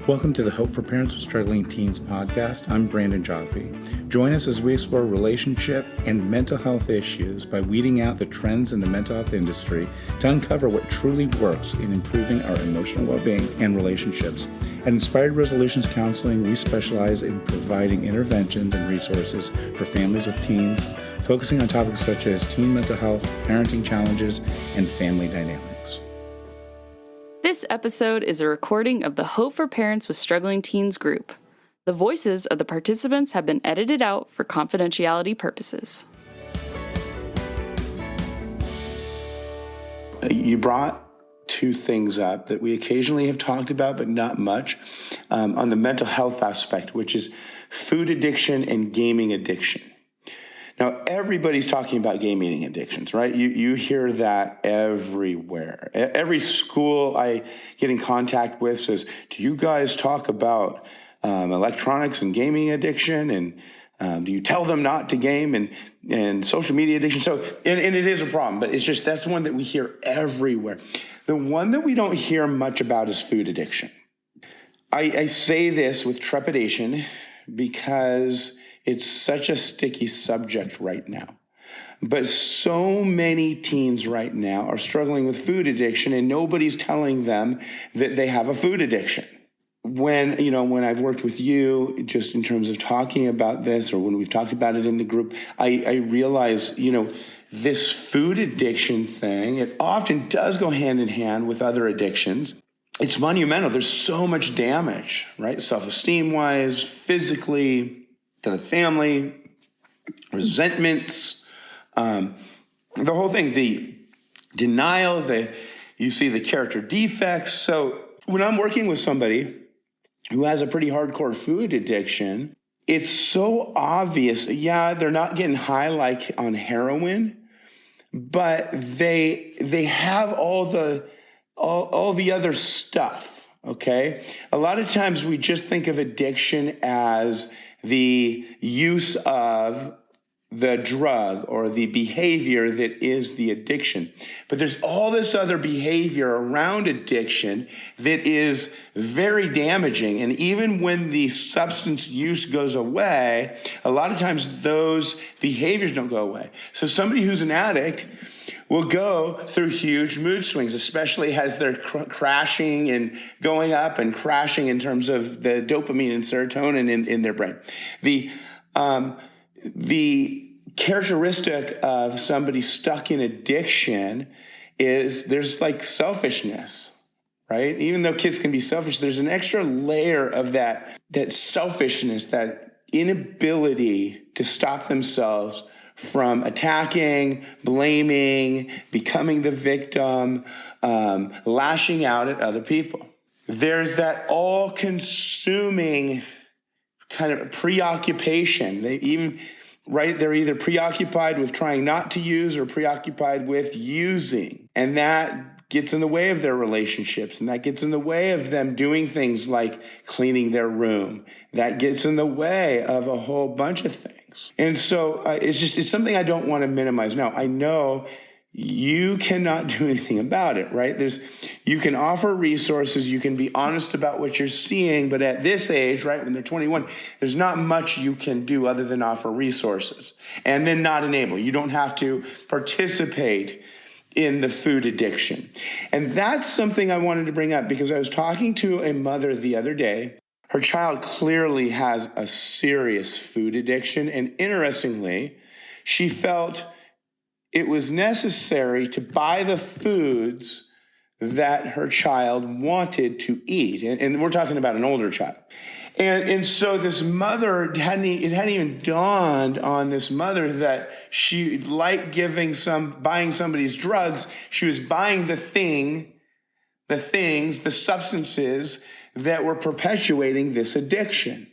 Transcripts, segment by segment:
Welcome to the Hope for Parents with Struggling Teens podcast. I'm Brandon Jaffe. Join us as we explore relationship and mental health issues by weeding out the trends in the mental health industry to uncover what truly works in improving our emotional well-being and relationships. At Inspired Resolutions Counseling, we specialize in providing interventions and resources for families with teens, focusing on topics such as teen mental health, parenting challenges, and family dynamics. This episode is a recording of the Hope for Parents with Struggling Teens group. The voices of the participants have been edited out for confidentiality purposes. You brought two things up that we occasionally have talked about, but not much, on the mental health aspect, which is food addiction and gaming addiction. Now, everybody's talking about gaming addictions, right? You hear that everywhere. Every school I get in contact with says, do you guys talk about electronics and gaming addiction? And do you tell them not to game and social media addiction? So, and it is a problem, but it's just that's one that we hear everywhere. The one that we don't hear much about is food addiction. I say this with trepidation because it's such a sticky subject right now. But so many teens right now are struggling with food addiction, and nobody's telling them that they have a food addiction. When I've worked with you, just in terms of talking about this, or when we've talked about it in the group, I realize, this food addiction thing, it often does go hand in hand with other addictions. It's monumental. There's so much damage, right? Self-esteem wise, physically, to the family, resentments, the whole thing, the denial, you see the character defects. So when I'm working with somebody who has a pretty hardcore food addiction, it's so obvious. Yeah, they're not getting high like on heroin, but they have all the other stuff. Okay, a lot of times we just think of addiction as the use of the drug or the behavior that is the addiction. But there's all this other behavior around addiction that is very damaging. And even when the substance use goes away, a lot of times those behaviors don't go away. So somebody who's an addict will go through huge mood swings, especially as they're crashing and going up and crashing in terms of the dopamine and serotonin in their brain. The characteristic of somebody stuck in addiction is there's like selfishness, right? Even though kids can be selfish, there's an extra layer of that selfishness, that inability to stop themselves from attacking, blaming, becoming the victim, lashing out at other people. There's that all-consuming kind of preoccupation. They're either preoccupied with trying not to use or preoccupied with using. And that gets in the way of their relationships, and that gets in the way of them doing things like cleaning their room. That gets in the way of a whole bunch of things. And so it's something I don't want to minimize. Now, I know you cannot do anything about it, right? You can offer resources, you can be honest about what you're seeing, but at this age, right, when they're 21, there's not much you can do other than offer resources and then not enable. You don't have to participate in the food addiction. And that's something I wanted to bring up because I was talking to a mother the other day. Her child clearly has a serious food addiction. And interestingly, she felt it was necessary to buy the foods that her child wanted to eat. And we're talking about an older child. And so this mother, it hadn't even dawned on this mother that she, like buying somebody's drugs, she was buying the substances that were perpetuating this addiction.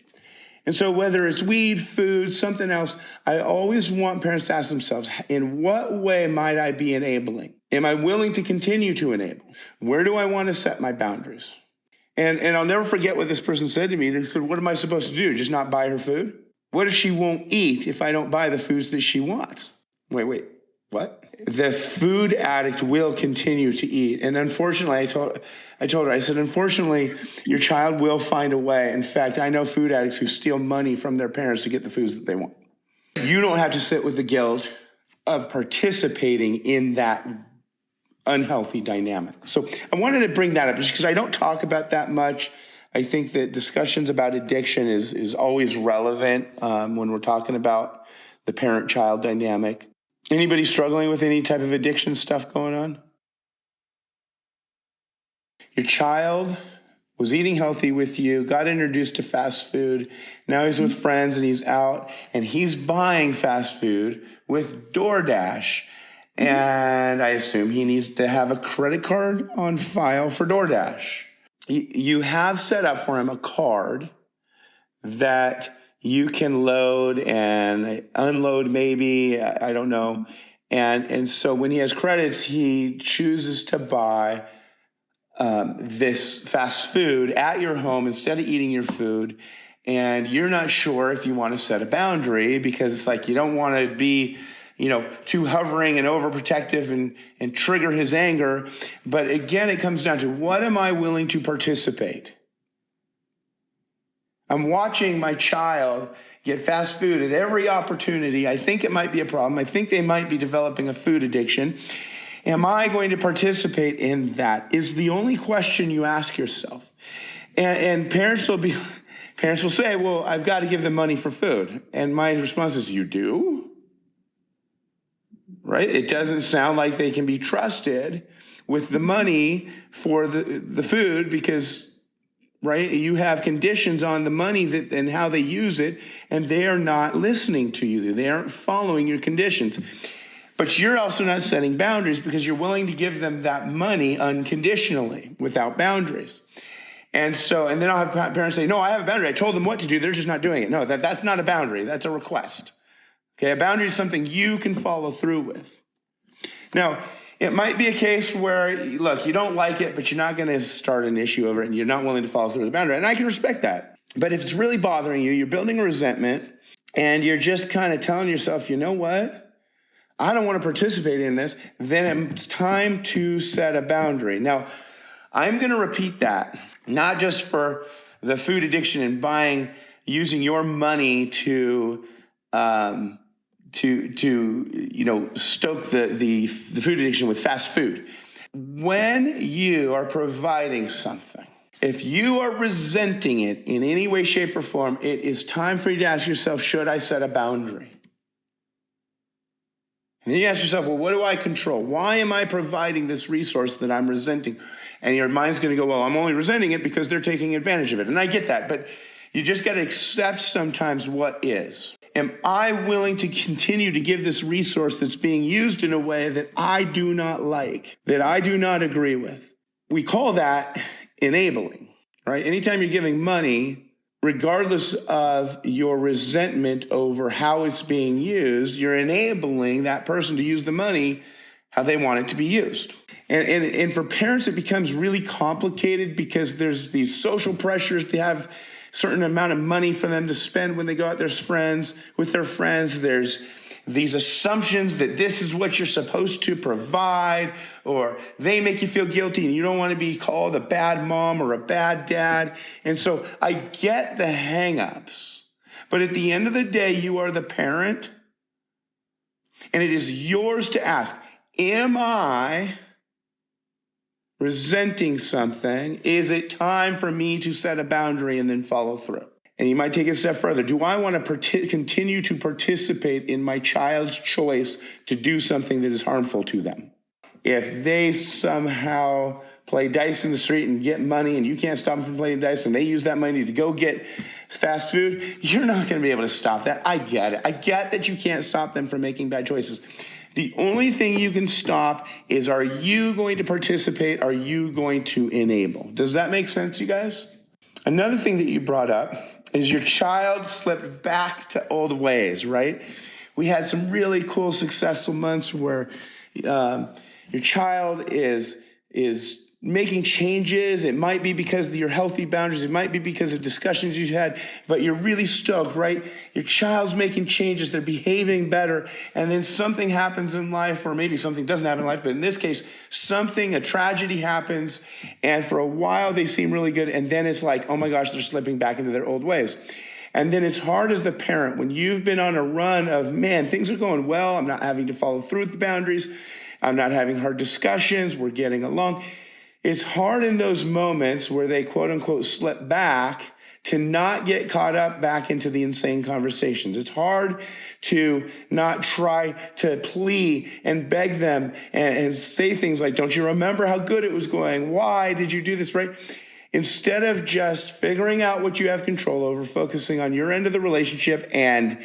And so whether it's weed, food, something else, I always want parents to ask themselves, in what way might I be enabling? Am I willing to continue to enable? Where do I want to set my boundaries? And I'll never forget what this person said to me. They said, what am I supposed to do? Just not buy her food? What if she won't eat if I don't buy the foods that she wants? Wait. what? The food addict will continue to eat. And unfortunately, I told her, I said, unfortunately, your child will find a way. In fact, I know food addicts who steal money from their parents to get the foods that they want. You don't have to sit with the guilt of participating in that unhealthy dynamic. So I wanted to bring that up just because I don't talk about that much. I think that discussions about addiction is always relevant when we're talking about the parent-child dynamic. Anybody struggling with any type of addiction stuff going on? Your child was eating healthy with you, got introduced to fast food. Now he's with friends and he's out and he's buying fast food with DoorDash. And I assume he needs to have a credit card on file for DoorDash. You have set up for him a card that you can load and unload maybe, I don't know. And so when he has credits, he chooses to buy this fast food at your home instead of eating your food. And you're not sure if you want to set a boundary because it's like you don't want to be, too hovering and overprotective and trigger his anger. But again, it comes down to what am I willing to participate? I'm watching my child get fast food at every opportunity. I think it might be a problem. I think they might be developing a food addiction. Am I going to participate in that? Is the only question you ask yourself. And parents will say, well, I've got to give them money for food. And my response is, you do? Right? It doesn't sound like they can be trusted with the money for the food because, right, you have conditions on the money and how they use it, and they are not listening to you. They aren't following your conditions. But you're also not setting boundaries because you're willing to give them that money unconditionally without boundaries. And then I'll have parents say, no, I have a boundary. I told them what to do. They're just not doing it. No, that's not a boundary. That's a request. Okay, a boundary is something you can follow through with. Now, it might be a case where, look, you don't like it, but you're not going to start an issue over it, and you're not willing to follow through with the boundary. And I can respect that. But if it's really bothering you, you're building a resentment, and you're just kind of telling yourself, you know what? I don't want to participate in this. Then it's time to set a boundary. Now, I'm going to repeat that, not just for the food addiction and using your money to stoke the food addiction with fast food. When you are providing something, if you are resenting it in any way, shape, or form, it is time for you to ask yourself, should I set a boundary? And then you ask yourself, well, what do I control? Why am I providing this resource that I'm resenting? And your mind's going to go, well, I'm only resenting it because they're taking advantage of it. And I get that, but you just got to accept sometimes what is. Am I willing to continue to give this resource that's being used in a way that I do not like, that I do not agree with? We call that enabling, right? Anytime you're giving money, regardless of your resentment over how it's being used, you're enabling that person to use the money how they want it to be used. And for parents, it becomes really complicated because there's these social pressures to have certain amount of money for them to spend when they go out with their friends. There's these assumptions that this is what you're supposed to provide, or they make you feel guilty and you don't want to be called a bad mom or a bad dad. And so I get the hang-ups, but at the end of the day, you are the parent, and it is yours to ask, am I resenting something? Is it time for me to set a boundary and then follow through? And you might take it a step further. Do I want to continue to participate in my child's choice to do something that is harmful to them? If they somehow play dice in the street and get money and you can't stop them from playing dice and they use that money to go get fast food, you're not going to be able to stop that. I get it. I get that you can't stop them from making bad choices. The only thing you can stop is, are you going to participate? Are you going to enable? Does that make sense, you guys? Another thing that you brought up is your child slipped back to old ways, right? We had some really cool, successful months where your child is making changes. It might be because of your healthy boundaries. It might be because of discussions you've had, but you're really stoked, right? Your child's making changes. They're behaving better. And then something happens in life, or maybe something doesn't happen in life, but in this case, a tragedy happens. And for a while they seem really good. And then it's like, oh my gosh, they're slipping back into their old ways. And then it's hard as the parent when you've been on a run of, man, things are going well. I'm not having to follow through with the boundaries. I'm not having hard discussions. We're getting along. It's hard in those moments where they quote unquote slip back to not get caught up back into the insane conversations. It's hard to not try to plea and beg them and say things like, don't you remember how good it was going? Why did you do this, right? Instead of just figuring out what you have control over, focusing on your end of the relationship and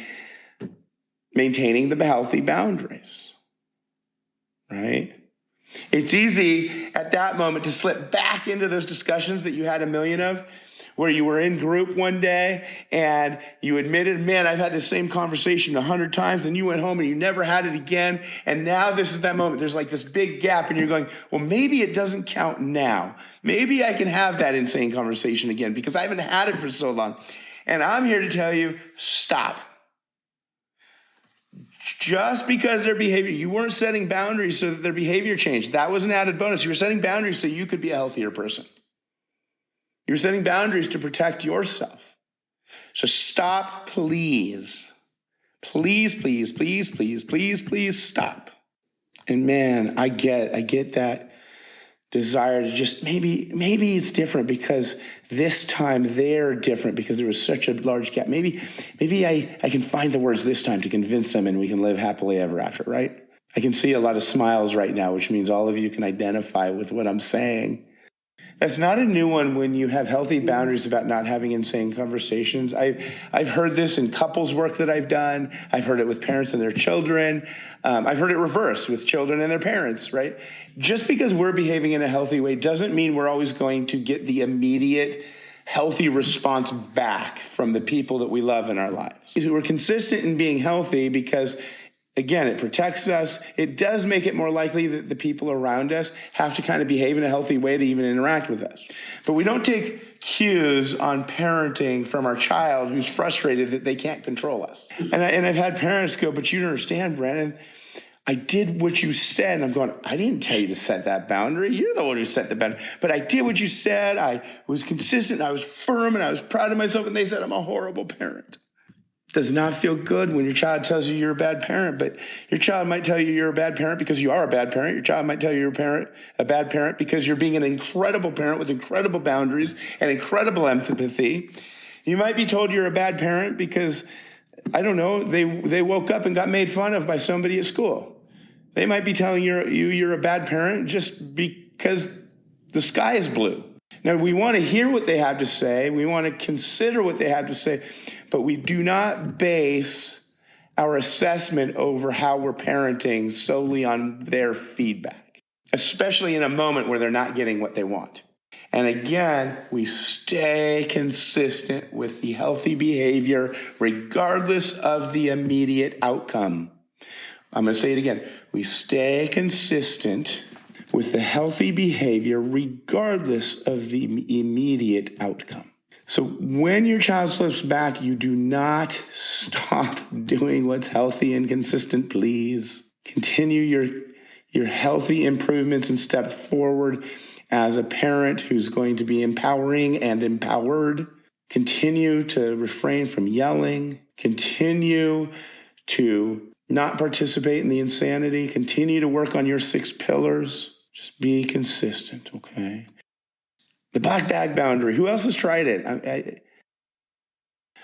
maintaining the healthy boundaries, right? It's easy at that moment to slip back into those discussions that you had a million of, where you were in group one day and you admitted, man, I've had the same conversation 100 times, and you went home and you never had it again. And now this is that moment. There's like this big gap and you're going, well, maybe it doesn't count now. Maybe I can have that insane conversation again because I haven't had it for so long. And I'm here to tell you, stop. Just because their behavior, you weren't setting boundaries so that their behavior changed. That was an added bonus. You were setting boundaries so you could be a healthier person. You're setting boundaries to protect yourself. So stop, please. Please, please, please, please, please, please stop. And man, I get that desire to just maybe it's different because this time they're different because there was such a large gap. Maybe I can find the words this time to convince them and we can live happily ever after, right? I can see a lot of smiles right now, which means all of you can identify with what I'm saying. That's not a new one when you have healthy boundaries about not having insane conversations. I've heard this in couples work that I've done. I've heard it with parents and their children. I've heard it reversed with children and their parents, right? Just because we're behaving in a healthy way doesn't mean we're always going to get the immediate healthy response back from the people that we love in our lives. We're consistent in being healthy because, again, it protects us. It does make it more likely that the people around us have to kind of behave in a healthy way to even interact with us. But we don't take cues on parenting from our child who's frustrated that they can't control us. And I've had parents go, but you don't understand, Brandon. I did what you said. And I'm going, I didn't tell you to set that boundary. You're the one who set the boundary. But I did what you said. I was consistent. I was firm. And I was proud of myself. And they said I'm a horrible parent. Does not feel good when your child tells you you're a bad parent, but your child might tell you you're a bad parent because you are a bad parent. Your child might tell you you're a bad parent because you're being an incredible parent with incredible boundaries and incredible empathy. You might be told you're a bad parent because, I don't know, they woke up and got made fun of by somebody at school. They might be telling you're a bad parent just because the sky is blue. Now, we want to hear what they have to say. We want to consider what they have to say, but we do not base our assessment over how we're parenting solely on their feedback, especially in a moment where they're not getting what they want. And again, we stay consistent with the healthy behavior regardless of the immediate outcome. I'm going to say it again. We stay consistent with the healthy behavior regardless of the immediate outcome. So when your child slips back, you do not stop doing what's healthy and consistent, please. Continue your healthy improvements and step forward as a parent who's going to be empowering and empowered. Continue to refrain from yelling. Continue to not participate in the insanity. Continue to work on your 6 pillars. Just be consistent, okay? The black bag boundary. Who else has tried it?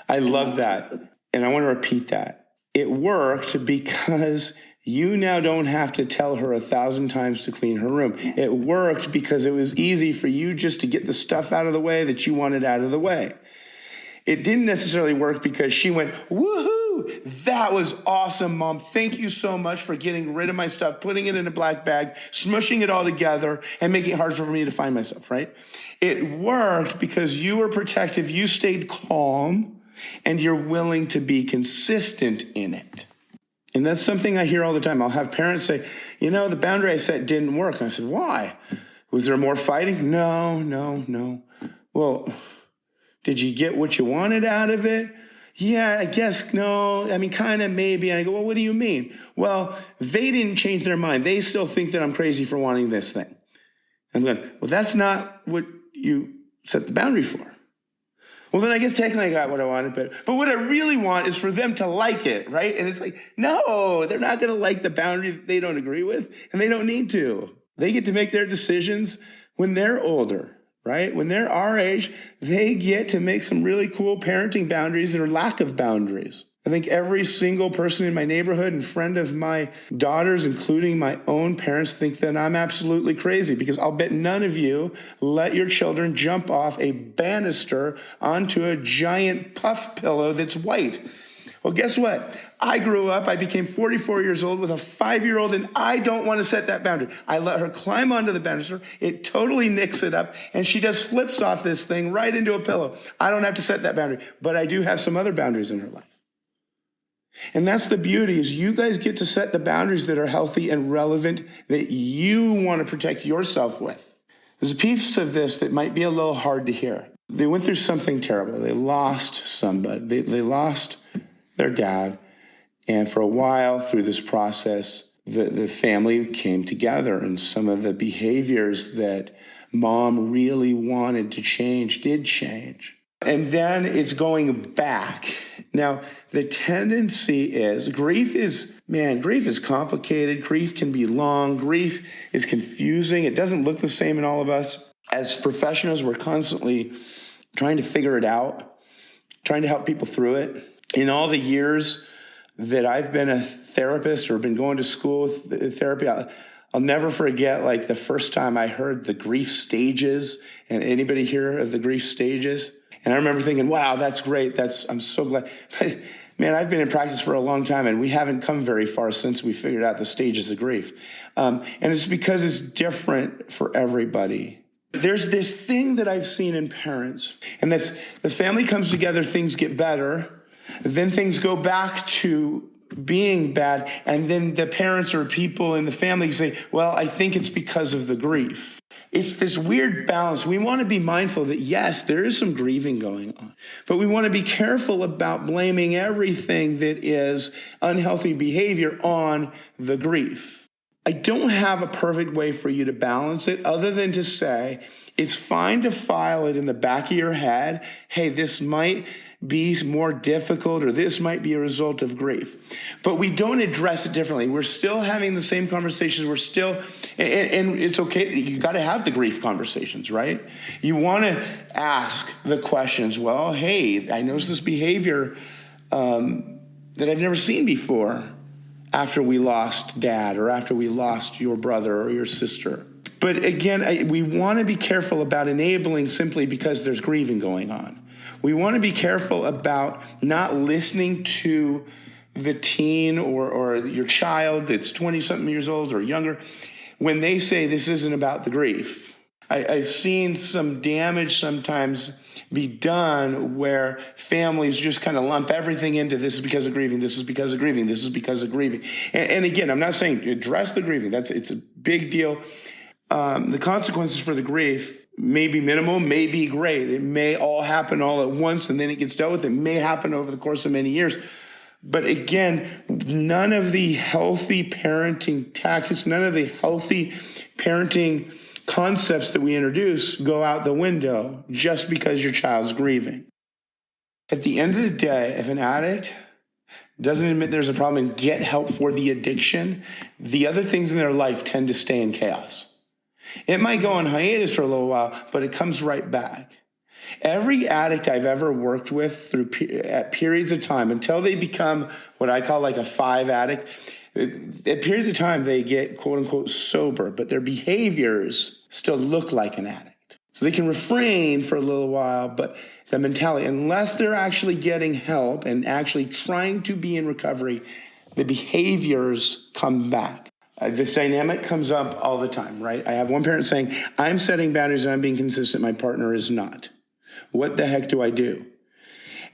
I love that. And I want to repeat that. It worked because you now don't have to tell her 1,000 times to clean her room. It worked because it was easy for you just to get the stuff out of the way that you wanted out of the way. It didn't necessarily work because she went, woohoo, that was awesome, Mom. Thank you so much for getting rid of my stuff, putting it in a black bag, smushing it all together, and making it hard for me to find myself, right? It worked because you were protective, you stayed calm, and you're willing to be consistent in it. And that's something I hear all the time. I'll have parents say, the boundary I set didn't work. And I said, why? Was there more fighting? No. Well, did you get what you wanted out of it? Yeah, I guess no. I mean, kind of, maybe. And I go, well, what do you mean? Well, they didn't change their mind. They still think that I'm crazy for wanting this thing. I'm going, well, that's not what you set the boundary for. Well, then I guess technically I got what I wanted, but what I really want is for them to like it, right? And it's like, no, they're not going to like the boundary that they don't agree with, and they don't need to. They get to make their decisions when they're older, right? When they're our age, they get to make some really cool parenting boundaries or lack of boundaries. I think every single person in my neighborhood and friend of my daughters, including my own parents, think that I'm absolutely crazy, because I'll bet none of you let your children jump off a banister onto a giant puff pillow that's white. Well, guess what? I grew up, I became 44 years old with a 5-year-old, and I don't want to set that boundary. I let her climb onto the banister. It totally nicks it up, and she just flips off this thing right into a pillow. I don't have to set that boundary, but I do have some other boundaries in her life. And that's the beauty, is you guys get to set the boundaries that are healthy and relevant, that you want to protect yourself with. There's a piece of this that might be a little hard to hear. They went through something terrible. They lost somebody. They lost their dad. And for a while through this process, the family came together, and some of the behaviors that mom really wanted to change did change. And then it's going back. Now, the tendency is, grief is complicated. Grief can be long. Grief is confusing. It doesn't look the same in all of us. As professionals, we're constantly trying to figure it out, trying to help people through it. In all the years that I've been a therapist or been going to school with therapy, I'll never forget, like, the first time I heard the grief stages. And anybody hear of the grief stages? And I remember thinking, wow, that's great. I'm so glad. But, man, I've been in practice for a long time, and we haven't come very far since we figured out the stages of grief. And it's because it's different for everybody. There's this thing that I've seen in parents, and that's the family comes together, things get better, then things go back to being bad, and then the parents or people in the family say, well, I think it's because of the grief. It's this weird balance. We want to be mindful that, yes, there is some grieving going on, but we want to be careful about blaming everything that is unhealthy behavior on the grief. I don't have a perfect way for you to balance it, other than to say it's fine to file it in the back of your head. Hey, this might be more difficult, or this might be a result of grief. But we don't address it differently. We're still having the same conversations. We're still, and it's okay. You got to have the grief conversations, right? You want to ask the questions. Well, hey, I noticed this behavior that I've never seen before after we lost dad, or after we lost your brother or your sister. But again, we want to be careful about enabling simply because there's grieving going on. We want to be careful about not listening to the teen or your child that's 20-something years old or younger when they say this isn't about the grief. I've seen some damage sometimes be done where families just kind of lump everything into this is because of grieving, this is because of grieving, this is because of grieving. And again, I'm not saying address the grieving. It's a big deal. The consequences for the grief may be minimal, may be great. It may all happen all at once and then it gets dealt with. It may happen over the course of many years. But again, none of the healthy parenting tactics, none of the healthy parenting concepts that we introduce go out the window just because your child's grieving. At the end of the day, if an addict doesn't admit there's a problem and get help for the addiction, the other things in their life tend to stay in chaos. It might go on hiatus for a little while, but it comes right back. Every addict I've ever worked with at periods of time, until they become what I call like a 5 addict, at periods of time they get quote unquote sober, but their behaviors still look like an addict. So they can refrain for a little while, but the mentality, unless they're actually getting help and actually trying to be in recovery, the behaviors come back. This dynamic comes up all the time, right? I have one parent saying, I'm setting boundaries and I'm being consistent. My partner is not. What the heck do I do?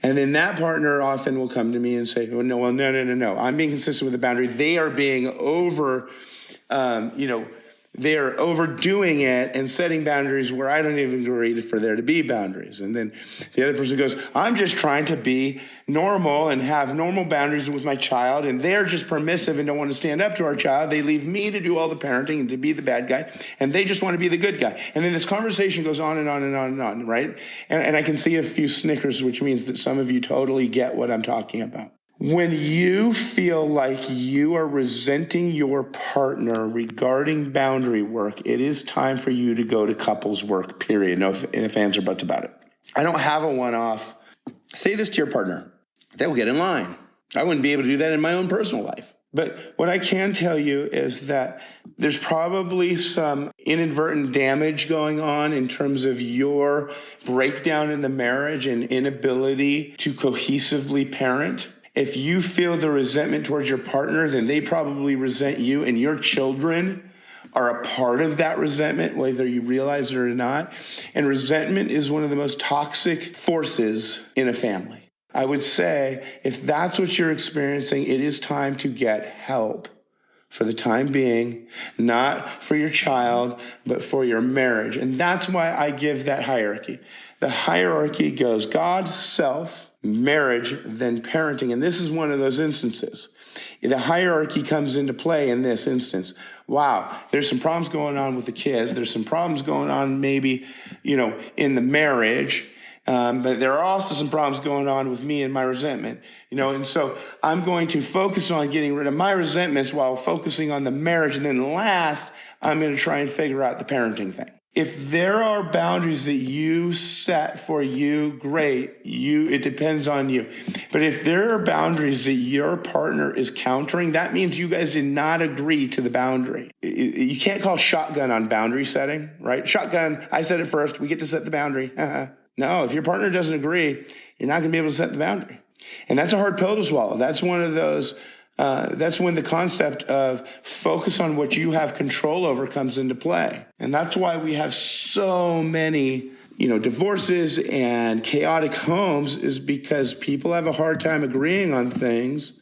And then that partner often will come to me and say, no. I'm being consistent with the boundary. They are being over, they're overdoing it and setting boundaries where I don't even agree for there to be boundaries. And then the other person goes, I'm just trying to be normal and have normal boundaries with my child, and they're just permissive and don't want to stand up to our child. They leave me to do all the parenting and to be the bad guy, and they just want to be the good guy. And then this conversation goes on and on and on and on, right? And I can see a few snickers, which means that some of you totally get what I'm talking about. When you feel like you are resenting your partner regarding boundary work, it is time for you to go to couples work, period. No if ands or buts about it. I don't have a one-off. Say this to your partner. They'll get in line. I wouldn't be able to do that in my own personal life. But what I can tell you is that there's probably some inadvertent damage going on in terms of your breakdown in the marriage and inability to cohesively parent. If you feel the resentment towards your partner, then they probably resent you, and your children are a part of that resentment, whether you realize it or not. And resentment is one of the most toxic forces in a family. I would say if that's what you're experiencing, it is time to get help for the time being, not for your child, but for your marriage. And that's why I give that hierarchy. The hierarchy goes God, self, marriage, then parenting. And this is one of those instances. The hierarchy comes into play in this instance. Wow, there's some problems going on with the kids. There's some problems going on maybe, in the marriage. But there are also some problems going on with me and my resentment, and so I'm going to focus on getting rid of my resentments while focusing on the marriage. And then last, I'm going to try and figure out the parenting thing. If there are boundaries that you set for you, great. It depends on you. But if there are boundaries that your partner is countering, that means you guys did not agree to the boundary. You can't call shotgun on boundary setting, right? Shotgun, I said it first. We get to set the boundary. No, if your partner doesn't agree, you're not going to be able to set the boundary. And that's a hard pill to swallow. That's one of those. That's when the concept of focus on what you have control over comes into play. And that's why we have so many, divorces and chaotic homes, is because people have a hard time agreeing on things.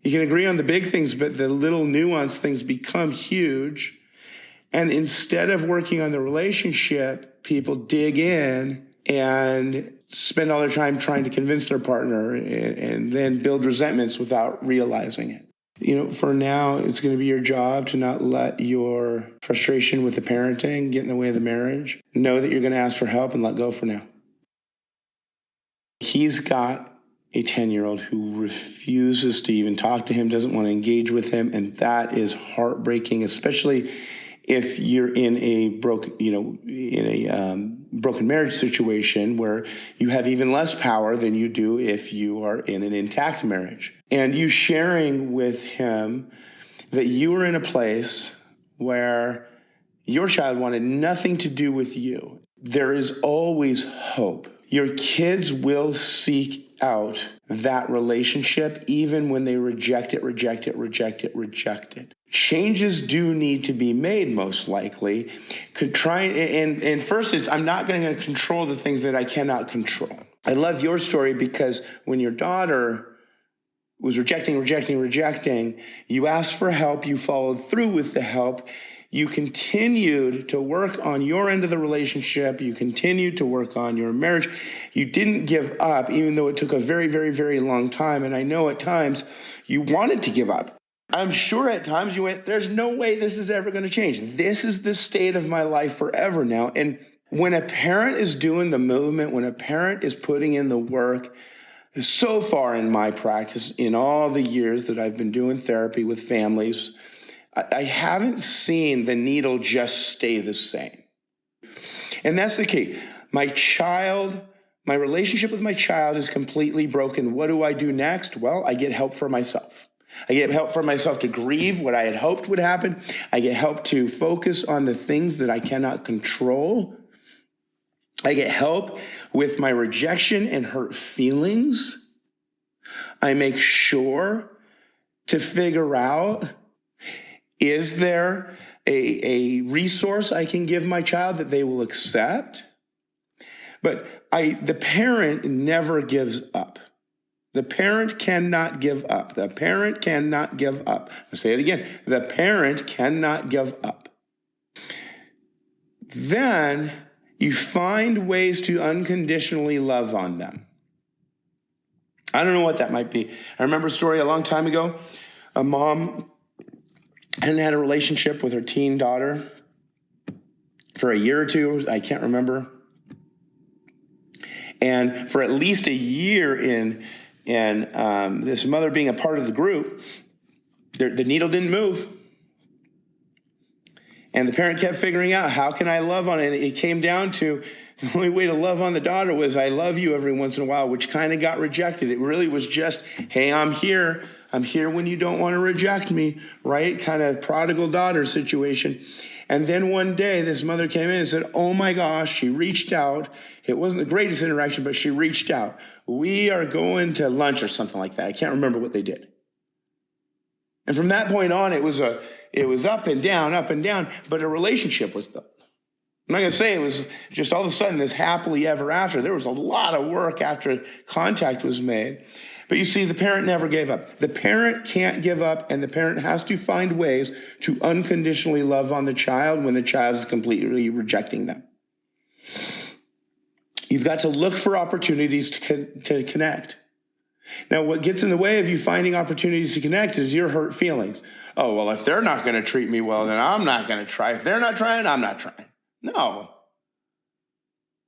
You can agree on the big things, but the little nuanced things become huge. And instead of working on the relationship, people dig in and spend all their time trying to convince their partner and then build resentments without realizing it. For now, it's going to be your job to not let your frustration with the parenting get in the way of the marriage. Know that you're going to ask for help and let go for now. He's got a 10-year-old who refuses to even talk to him, doesn't want to engage with him, and that is heartbreaking, especially if you're in a broken marriage situation where you have even less power than you do if you are in an intact marriage. And you sharing with him that you were in a place where your child wanted nothing to do with you. There is always hope. Your kids will seek out that relationship even when they reject it. Changes do need to be made, most likely. And first is, I'm not going to control the things that I cannot control. I love your story because when your daughter was rejecting, you asked for help, you followed through with the help, you continued to work on your end of the relationship, you continued to work on your marriage, you didn't give up, even though it took a very, very, very long time. And I know at times you wanted to give up. I'm sure at times you went, there's no way this is ever going to change. This is the state of my life forever now. And when a parent is doing the movement, when a parent is putting in the work, so far in my practice, in all the years that I've been doing therapy with families, I haven't seen the needle just stay the same. And that's the key. My relationship with my child is completely broken. What do I do next? Well, I get help for myself. I get help for myself to grieve what I had hoped would happen. I get help to focus on the things that I cannot control. I get help with my rejection and hurt feelings. I make sure to figure out, is there a resource I can give my child that they will accept? But the parent never gives up. The parent cannot give up. The parent cannot give up. I'll say it again. The parent cannot give up. Then you find ways to unconditionally love on them. I don't know what that might be. I remember a story a long time ago. A mom hadn't had a relationship with her teen daughter for a year or two. I can't remember. And for at least a year in this mother being a part of the group, the needle didn't move. And the parent kept figuring out, how can I love on it? And it came down to the only way to love on the daughter was, I love you every once in a while, which kind of got rejected. It really was just, hey, I'm here. I'm here when you don't want to reject me, right? Kind of prodigal daughter situation. And then one day this mother came in and said, oh my gosh, she reached out. It wasn't the greatest interaction, but she reached out. We are going to lunch or something like that. I can't remember what they did. And from that point on, it was up and down, but a relationship was built. I'm not going to say it was just all of a sudden this happily ever after. There was a lot of work after contact was made. But you see, the parent never gave up. The parent can't give up, and the parent has to find ways to unconditionally love on the child when the child is completely rejecting them. You've got to look for opportunities to connect. Now, what gets in the way of you finding opportunities to connect is your hurt feelings. Oh, well, if they're not going to treat me well, then I'm not going to try. If they're not trying, I'm not trying. No.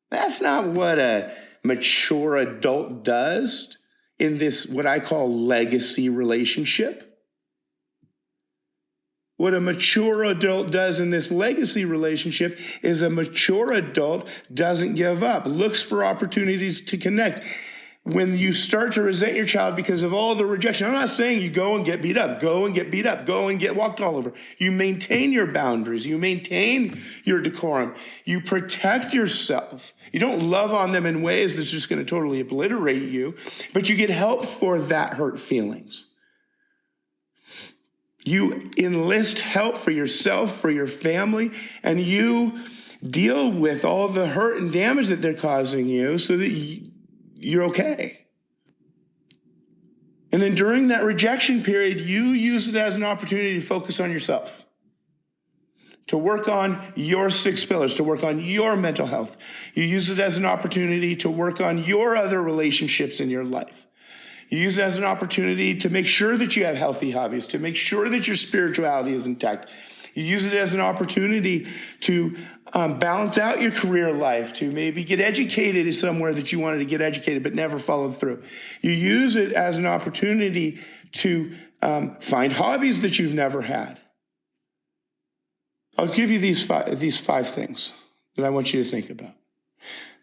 That's not what a mature adult does in this, what I call legacy relationship. What a mature adult does in this legacy relationship is a mature adult doesn't give up, looks for opportunities to connect. When you start to resent your child because of all the rejection, I'm not saying you go and get beat up, go and get walked all over. You maintain your boundaries. You maintain your decorum. You protect yourself. You don't love on them in ways that's just going to totally obliterate you, but you get help for that hurt feelings. You enlist help for yourself, for your family, and you deal with all the hurt and damage that they're causing you so that you're okay. And then during that rejection period, you use it as an opportunity to focus on yourself, to work on your 6 pillars, to work on your mental health. You use it as an opportunity to work on your other relationships in your life. You use it as an opportunity to make sure that you have healthy hobbies, to make sure that your spirituality is intact. You use it as an opportunity to balance out your career life, to maybe get educated somewhere that you wanted to get educated but never followed through. You use it as an opportunity to find hobbies that you've never had. I'll give you these five things that I want you to think about.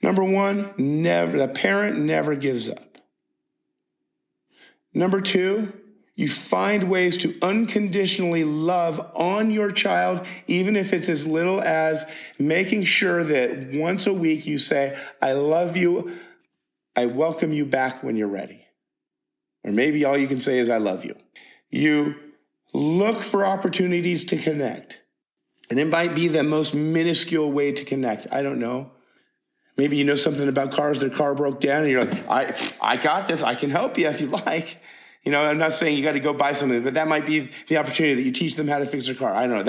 Number 1, the parent never gives up. Number 2, you find ways to unconditionally love on your child, even if it's as little as making sure that once a week you say, I love you, I welcome you back when you're ready. Or maybe all you can say is, I love you. You look for opportunities to connect. And it might be the most minuscule way to connect. I don't know. Maybe you know something about cars, their car broke down, and you're like, I got this, I can help you if you like. You know, I'm not saying you got to go buy something, but that might be the opportunity that you teach them how to fix their car. I don't know.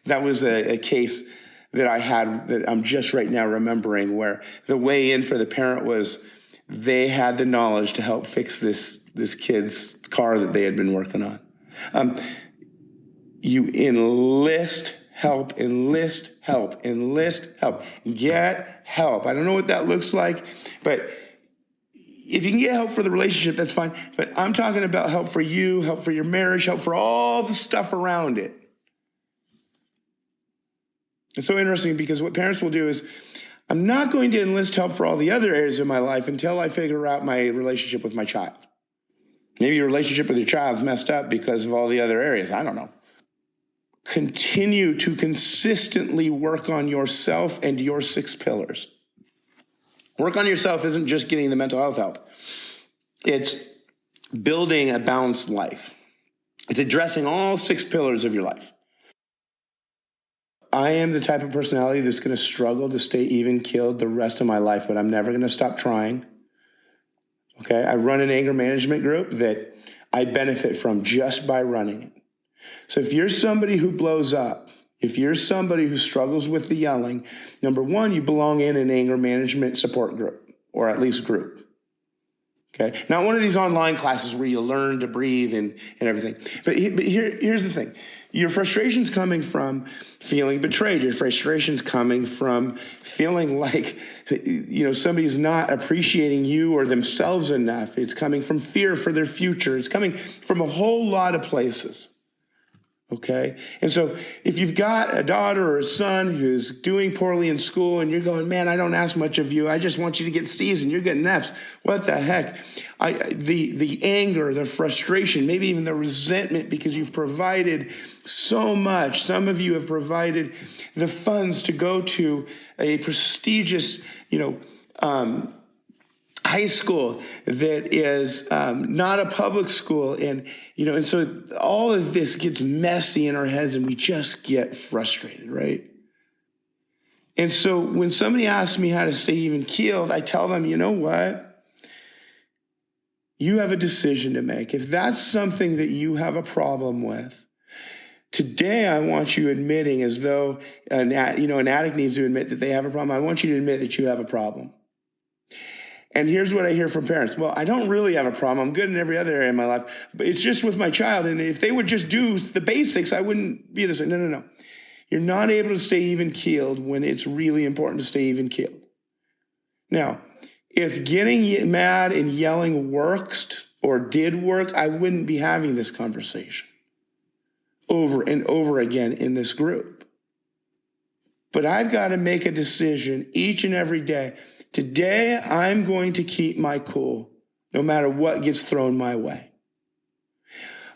That was a case that I had that I'm just right now remembering, where the way in for the parent was they had the knowledge to help fix this kid's car that they had been working on. You enlist help. Get help. I don't know what that looks like, but if you can get help for the relationship, that's fine. But I'm talking about help for you, help for your marriage, help for all the stuff around it. It's so interesting because what parents will do is, I'm not going to enlist help for all the other areas of my life until I figure out my relationship with my child. Maybe your relationship with your child's messed up because of all the other areas. I don't know. Continue to consistently work on yourself and your 6 pillars. Work on yourself isn't just getting the mental health help. It's building a balanced life. It's addressing all 6 pillars of your life. I am the type of personality that's going to struggle to stay even-keeled the rest of my life, but I'm never going to stop trying. Okay, I run an anger management group that I benefit from just by running it. So if you're somebody who blows up, If you're somebody who struggles with the yelling, number one, you belong in an anger management support group, or at least group. Okay, not one of these online classes where you learn to breathe and everything. But here's the thing. Your frustration's coming from feeling betrayed. Your frustration's coming from feeling like, somebody's not appreciating you or themselves enough. It's coming from fear for their future. It's coming from a whole lot of places. Okay. And so if you've got a daughter or a son who's doing poorly in school and you're going, man, I don't ask much of you. I just want you to get C's and you're getting F's. What the heck? The anger, the frustration, maybe even the resentment because you've provided so much. Some of you have provided the funds to go to a prestigious, high school that is not a public school. And so all of this gets messy in our heads and we just get frustrated, right? And so when somebody asks me how to stay even keeled, I tell them, you know what? You have a decision to make. If that's something that you have a problem with, today I want you admitting, as though an addict needs to admit that they have a problem. I want you to admit that you have a problem. And here's what I hear from parents. Well, I don't really have a problem. I'm good in every other area of my life, but it's just with my child. And if they would just do the basics, I wouldn't be this way. No. You're not able to stay even keeled when it's really important to stay even keeled. Now, if getting mad and yelling works or did work, I wouldn't be having this conversation over and over again in this group. But I've got to make a decision each and every day. Today, I'm going to keep my cool no matter what gets thrown my way.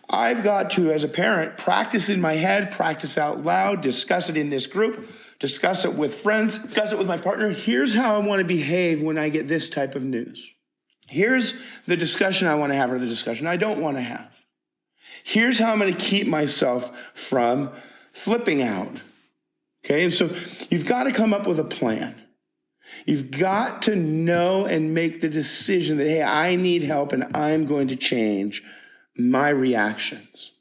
I've got to, as a parent, practice in my head, practice out loud, discuss it in this group, discuss it with friends, discuss it with my partner. Here's how I want to behave when I get this type of news. Here's the discussion I want to have or the discussion I don't want to have. Here's how I'm going to keep myself from flipping out. Okay, and so you've got to come up with a plan. You've got to know and make the decision that, hey, I need help and I'm going to change my reactions.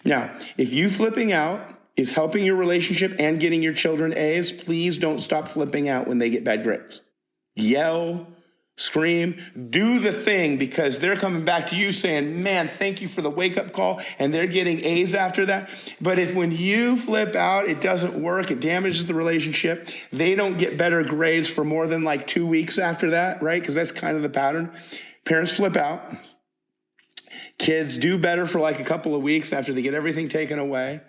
Now, if you flipping out is helping your relationship and getting your children A's, please don't stop flipping out when they get bad grades. Yell, scream, do the thing, because they're coming back to you saying, man, thank you for the wake-up call, and they're getting A's after that. But if when you flip out, it doesn't work, it damages the relationship, they don't get better grades for more than like 2 weeks after that, right? Because that's kind of the pattern. Parents flip out. Kids do better for like a couple of weeks after they get everything taken away.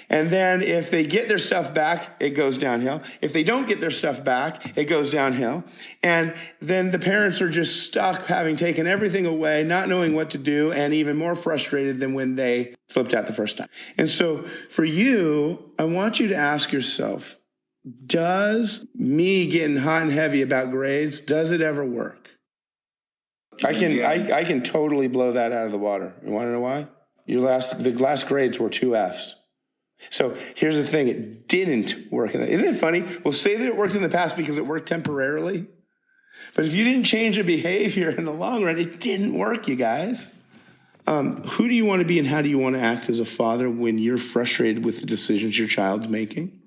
And then if they get their stuff back, it goes downhill. If they don't get their stuff back, it goes downhill. And then the parents are just stuck having taken everything away, not knowing what to do, and even more frustrated than when they flipped out the first time. And so for you, I want you to ask yourself, does me getting hot and heavy about grades, does it ever work? I can totally blow that out of the water. You want to know why? The last grades were 2 Fs. So here's the thing. It didn't work. Isn't it funny? We'll say that it worked in the past because it worked temporarily. But if you didn't change a behavior in the long run, it didn't work, you guys. Who do you want to be and how do you want to act as a father when you're frustrated with the decisions your child's making?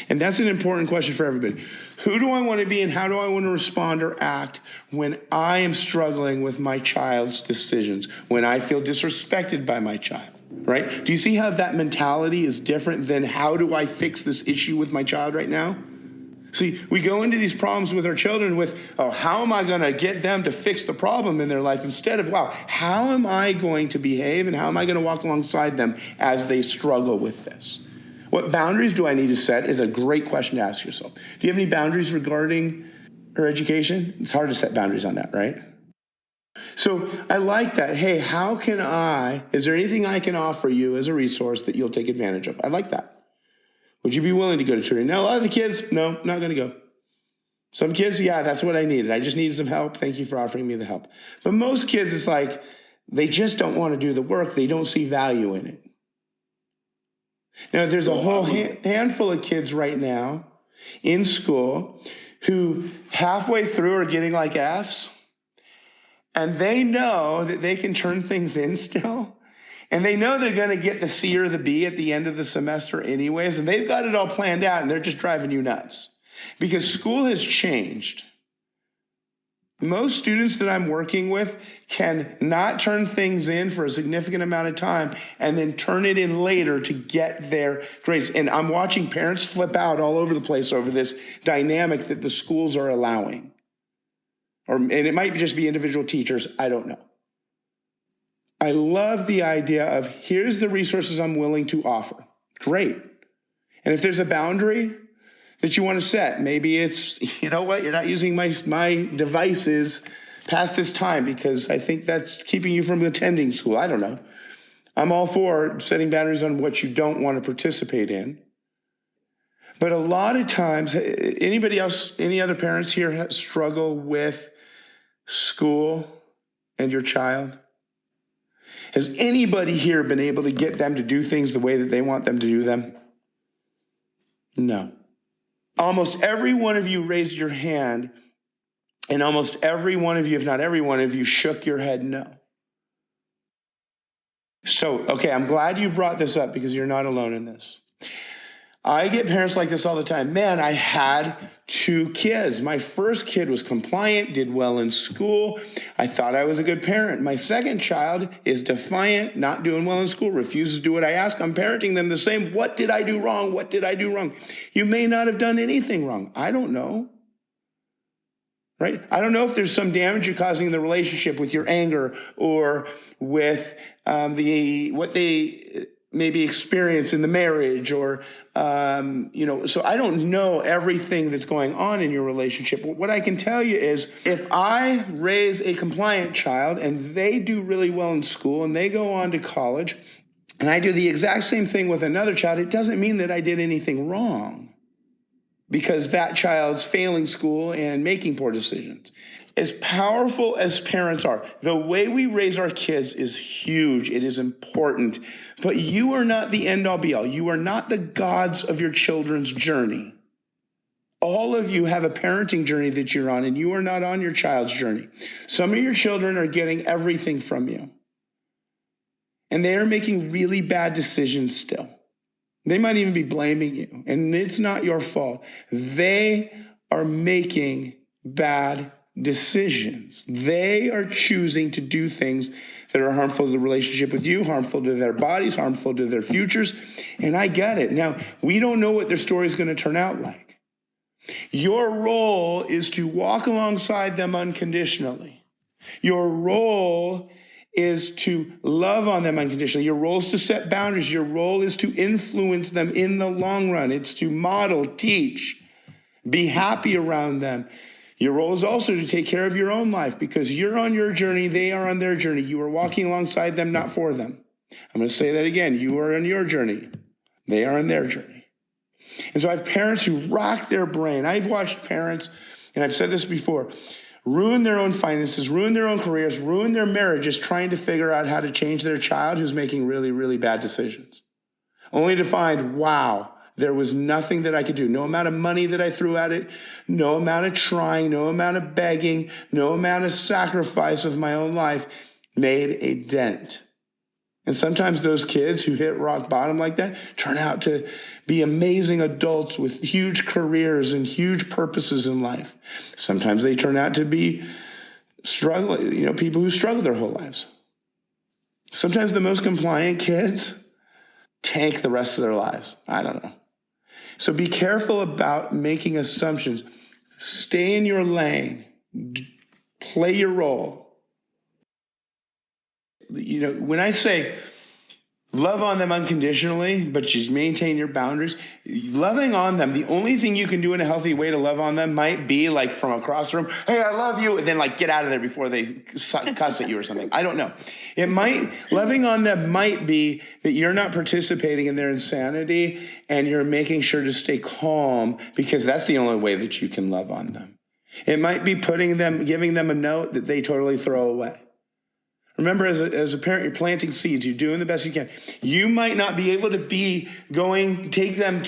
And that's an important question for everybody. Who do I want to be and how do I want to respond or act when I am struggling with my child's decisions, when I feel disrespected by my child, right? Do you see how that mentality is different than how do I fix this issue with my child right now? See, we go into these problems with our children with, how am I going to get them to fix the problem in their life instead of, how am I going to behave and how am I going to walk alongside them as they struggle with this? What boundaries do I need to set is a great question to ask yourself. Do you have any boundaries regarding her education? It's hard to set boundaries on that, right? So I like that. Hey, is there anything I can offer you as a resource that you'll take advantage of? I like that. Would you be willing to go to tutoring? Now, a lot of the kids, no, not going to go. Some kids, yeah, that's what I needed. I just needed some help. Thank you for offering me the help. But most kids, it's like they just don't want to do the work. They don't see value in it. Now, there's a whole handful of kids right now in school who halfway through are getting like Fs, and they know that they can turn things in still, And they know they're going to get the C or the B at the end of the semester anyways, and they've got it all planned out, and they're just driving you nuts because school has changed. Most students that I'm working with can not turn things in for a significant amount of time and then turn it in later to get their grades. And I'm watching parents flip out all over the place over this dynamic that the schools are allowing. And it might just be individual teachers. I don't know. I love the idea of here's the resources I'm willing to offer. Great. And if there's a boundary that you want to set, maybe it's, you know what, you're not using my devices past this time because I think that's keeping you from attending school. I don't know. I'm all for setting boundaries on what you don't want to participate in. But a lot of times, anybody else, any other parents here struggle with school and your child? Has anybody here been able to get them to do things the way that they want them to do them? No. Almost every one of you raised your hand, and almost every one of you, if not every one of you, shook your head no. So, okay, I'm glad you brought this up because you're not alone in this. I get parents like this all the time. Man, I had 2 kids. My first kid was compliant, did well in school. I thought I was a good parent. My second child is defiant, not doing well in school, refuses to do what I ask. I'm parenting them the same. What did I do wrong? What did I do wrong? You may not have done anything wrong. I don't know. Right? I don't know if there's some damage you're causing in the relationship with your anger or with what they maybe experience in the marriage or, so I don't know everything that's going on in your relationship. What I can tell you is if I raise a compliant child and they do really well in school and they go on to college and I do the exact same thing with another child, it doesn't mean that I did anything wrong because that child's failing school and making poor decisions. As powerful as parents are, the way we raise our kids is huge. It is important. But you are not the end all be all. You are not the gods of your children's journey. All of you have a parenting journey that you're on, and you are not on your child's journey. Some of your children are getting everything from you. And they are making really bad decisions still. They might even be blaming you, and it's not your fault. They are making bad decisions. They are choosing to do things that are harmful to the relationship with you, harmful to their bodies, harmful to their futures. And I get it. Now, we don't know what their story is going to turn out like. Your role is to walk alongside them unconditionally. Your role is to love on them unconditionally. Your role is to set boundaries. Your role is to influence them in the long run. It's to model, teach, be happy around them. Your role is also to take care of your own life because you're on your journey, they are on their journey. You are walking alongside them, not for them. I'm going to say that again. You are on your journey. They are on their journey. And so I have parents who rack their brain. I've watched parents, and I've said this before, ruin their own finances, ruin their own careers, ruin their marriages trying to figure out how to change their child who's making really, really bad decisions. Only to find, wow, there was nothing that I could do. No amount of money that I threw at it, no amount of trying, no amount of begging, no amount of sacrifice of my own life made a dent. And sometimes those kids who hit rock bottom like that turn out to be amazing adults with huge careers and huge purposes in life. Sometimes they turn out to be people who struggle their whole lives. Sometimes the most compliant kids tank the rest of their lives. I don't know. So be careful about making assumptions. Stay in your lane. Play your role. When I say love on them unconditionally, but you maintain your boundaries, loving on them, the only thing you can do in a healthy way to love on them might be like from across the room, hey, I love you, and then like get out of there before they cuss at you or something. I don't know. Loving on them might be that you're not participating in their insanity and you're making sure to stay calm because that's the only way that you can love on them. It might be giving them a note that they totally throw away. Remember, as a parent, you're planting seeds. You're doing the best you can. You might not be able to take them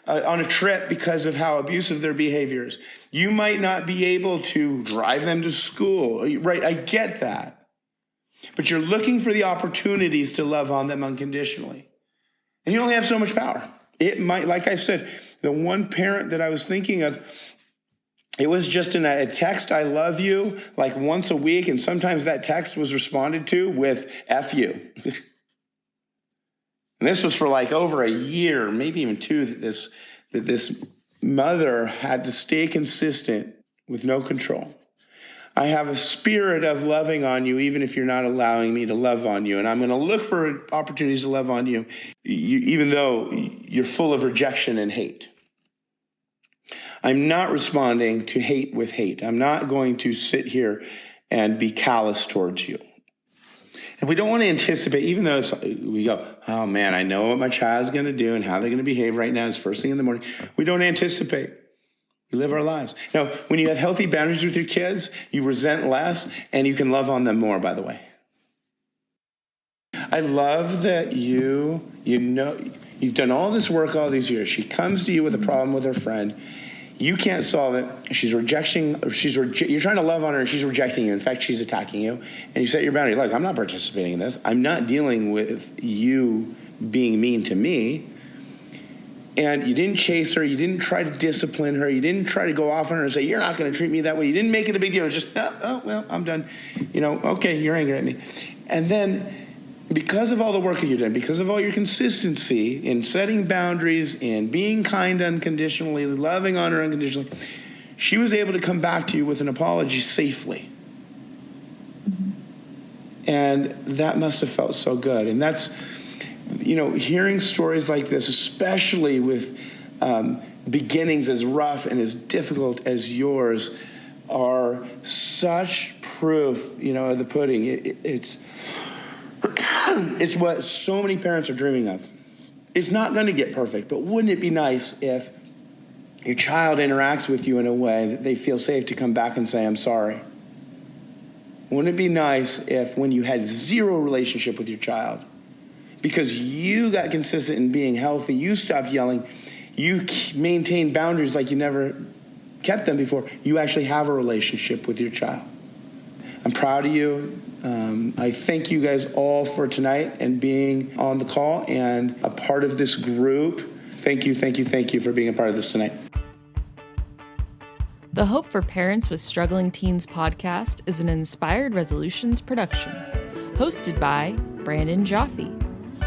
on a trip because of how abusive their behavior is. You might not be able to drive them to school, right? I get that. but you're looking for the opportunities to love on them unconditionally. And you only have so much power. It might, like I said, the one parent that I was thinking of, it was just in a text, I love you, like once a week. And sometimes that text was responded to with F you. And this was for like over a year, maybe even two, that this mother had to stay consistent with no control. I have a spirit of loving on you, even if you're not allowing me to love on you. And I'm going to look for opportunities to love on you, even though you're full of rejection and hate. I'm not responding to hate with hate. I'm not going to sit here and be callous towards you. And we don't want to anticipate, even though we go, oh man, I know what my child's going to do and how they're going to behave right now. It's first thing in the morning. We don't anticipate. We live our lives. Now, when you have healthy boundaries with your kids, you resent less and you can love on them more, by the way. I love that you've done all this work all these years. She comes to you with a problem with her friend. You can't solve it. You're trying to love on her and she's rejecting you. In fact, she's attacking you. And you set your boundary. Look, I'm not participating in this. I'm not dealing with you being mean to me. And you didn't chase her. You didn't try to discipline her. You didn't try to go off on her and say, you're not going to treat me that way. You didn't make it a big deal. It was just, well, I'm done. Okay, you're angry at me. And then because of all the work that you've done, because of all your consistency in setting boundaries and being kind unconditionally, loving on her unconditionally, she was able to come back to you with an apology safely. And that must have felt so good. And that's, hearing stories like this, especially with beginnings as rough and as difficult as yours, are such proof, of the pudding. It's what so many parents are dreaming of. It's not going to get perfect, but wouldn't it be nice if your child interacts with you in a way that they feel safe to come back and say, I'm sorry? Wouldn't it be nice if when you had zero relationship with your child, because you got consistent in being healthy, you stopped yelling, you maintained boundaries like you never kept them before, you actually have a relationship with your child? I'm proud of you. I thank you guys all for tonight and being on the call and a part of this group. Thank you for being a part of this tonight. The Hope for Parents with Struggling Teens podcast is an Inspired Resolutions production, hosted by Brandon Jaffe,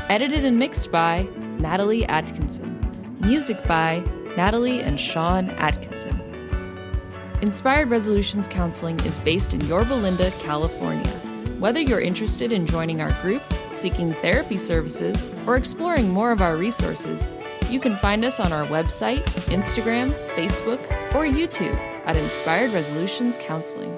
edited and mixed by Natalie Atkinson, music by Natalie and Sean Atkinson. Inspired Resolutions Counseling is based in Yorba Linda, California. Whether you're interested in joining our group, seeking therapy services, or exploring more of our resources, you can find us on our website, Instagram, Facebook, or YouTube at Inspired Resolutions Counseling.